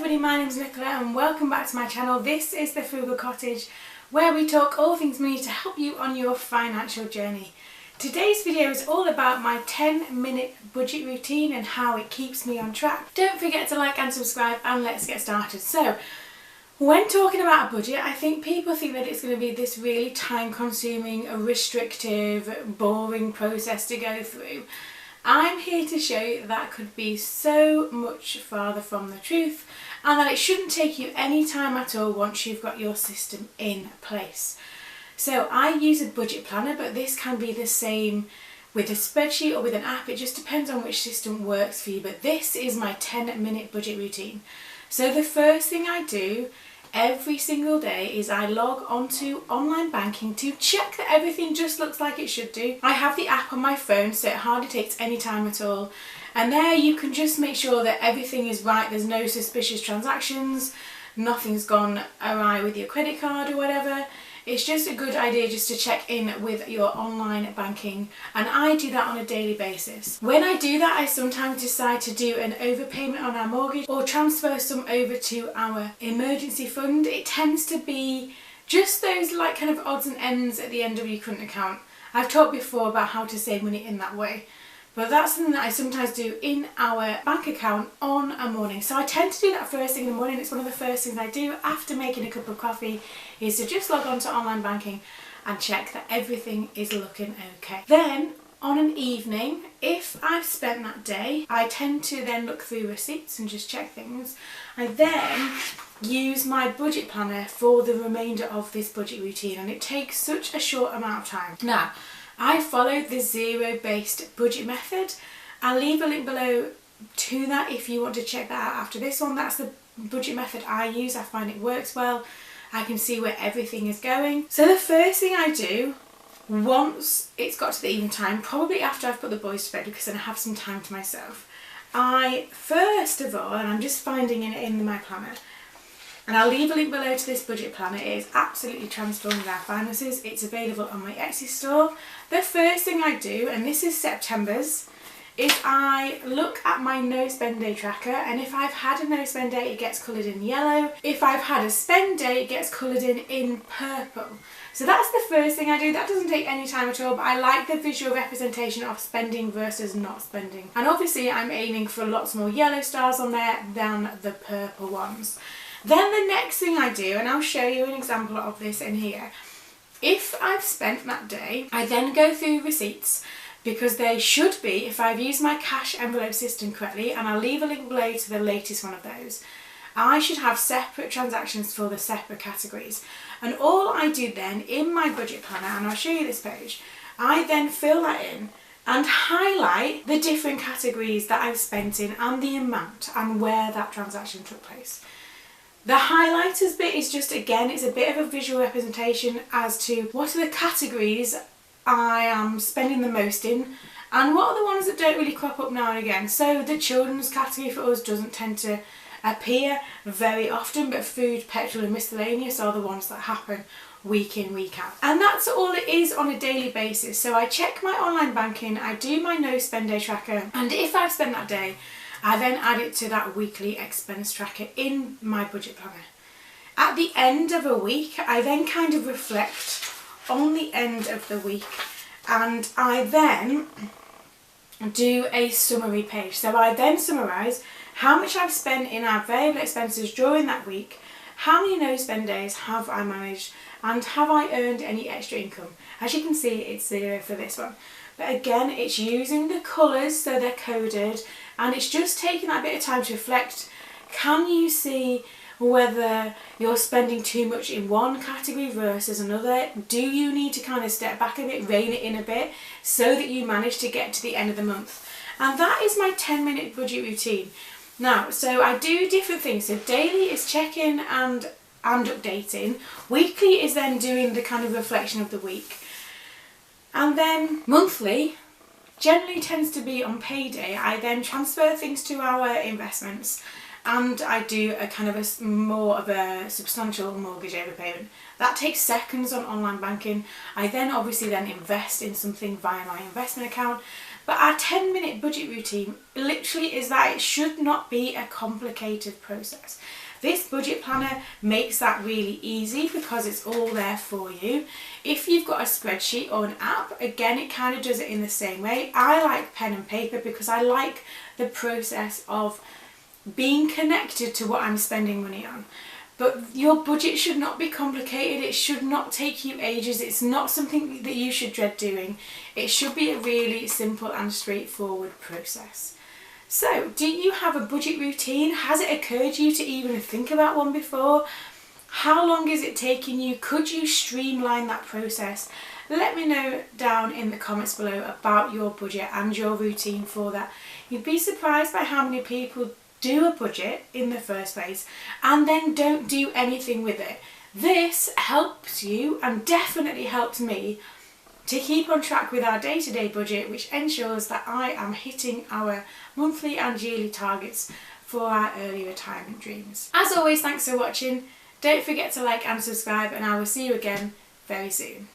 everybody, my name is Nicola and welcome back to my channel. This is the Frugal Cottage, where we talk all things money to help you on your financial journey. Today's video is all about my 10-minute budget routine and how it keeps me on track. Don't forget to like and subscribe, and let's get started. So, when talking about a budget, I think people think that it's going to be this really time-consuming, restrictive, boring process to go through. I'm here to show you that could be so much farther from the truth, and that it shouldn't take you any time at all once you've got your system in place. So I use a budget planner, but this can be the same with a spreadsheet or with an app. It just depends on which system works for you, but this is my 10-minute budget routine. So the first thing I do every single day is I log onto online banking to check that everything just looks like it should do. I have the app on my phone, so it hardly takes any time at all. And there you can just make sure that everything is right, there's no suspicious transactions, nothing's gone awry with your credit card or whatever. It's just a good idea just to check in with your online banking, and I do that on a daily basis. When I do that, I sometimes decide to do an overpayment on our mortgage or transfer some over to our emergency fund. It tends to be just those like kind of odds and ends at the end of your current account. I've talked before about how to save money in that way, but that's something that I sometimes do in our bank account on a morning. So I tend to do that first thing in the morning. It's one of the first things I do after making a cup of coffee, is to just log on to online banking and check that everything is looking okay. Then on an evening, if I've spent that day, I tend to then look through receipts and just check things. I then use my budget planner for the remainder of this budget routine, and it takes such a short amount of time. Now, I followed the zero-based budget method. I'll leave a link below to that if you want to check that out after this one. That's the budget method I use. I find it works well. I can see where everything is going. So the first thing I do, once it's got to the evening time, probably after I've put the boys to bed because then I have some time to myself, I first of all, and I'm just finding it in my planner, and I'll leave a link below to this budget planner. It is absolutely transformed our finances. It's available on my Etsy store. The first thing I do, and this is September's, is I look at my no spend day tracker, and if I've had a no spend day, it gets coloured in yellow. If I've had a spend day, it gets coloured in purple. So that's the first thing I do. That doesn't take any time at all, but I like the visual representation of spending versus not spending. And obviously I'm aiming for lots more yellow stars on there than the purple ones. Then the next thing I do, and I'll show you an example of this in here, if I've spent that day, I then go through receipts, because they should be, if I've used my cash envelope system correctly, and I'll leave a link below to the latest one of those, I should have separate transactions for the separate categories. And all I do then in my budget planner, and I'll show you this page, I then fill that in and highlight the different categories that I've spent in and the amount and where that transaction took place. The highlighters bit is just, again, it's a bit of a visual representation as to what are the categories I am spending the most in, and what are the ones that don't really crop up now and again. So the children's category for us doesn't tend to appear very often, but food, petrol and miscellaneous are the ones that happen week in, week out. And that's all it is on a daily basis. So I check my online banking, I do my no spend day tracker, and if I've spent that day, I then add it to that weekly expense tracker in my budget planner. At the end of a week, I then kind of reflect on the end of the week, and I then do a summary page. So I then summarise how much I've spent in our variable expenses during that week, how many no spend days have I managed, and have I earned any extra income. As you can see, it's zero for this one. But again, it's using the colours so they're coded, and it's just taking that bit of time to reflect. Can you see whether you're spending too much in one category versus another? Do you need to kind of step back a bit, rein it in a bit, so that you manage to get to the end of the month? And that is my 10-minute budget routine. Now, so I do different things. So daily is checking and updating. Weekly is then doing the kind of reflection of the week. And then monthly generally tends to be on payday. I then transfer things to our investments, and I do a kind of more of a substantial mortgage overpayment. That takes seconds on online banking. I then obviously then invest in something via my investment account. But our 10-minute budget routine literally is that it should not be a complicated process. This budget planner makes that really easy because it's all there for you. If you've got a spreadsheet or an app, again, it kind of does it in the same way. I like pen and paper because I like the process of being connected to what I'm spending money on. But your budget should not be complicated. It should not take you ages. It's not something that you should dread doing. It should be a really simple and straightforward process. So, do you have a budget routine? Has it occurred to you to even think about one before? How long is it taking you? Could you streamline that process? Let me know down in the comments below about your budget and your routine for that. You'd be surprised by how many people do a budget in the first place and then don't do anything with it. This helps you, and definitely helps me, to keep on track with our day-to-day budget, which ensures that I am hitting our monthly and yearly targets for our early retirement dreams. As always, thanks for watching. Don't forget to like and subscribe, and I will see you again very soon.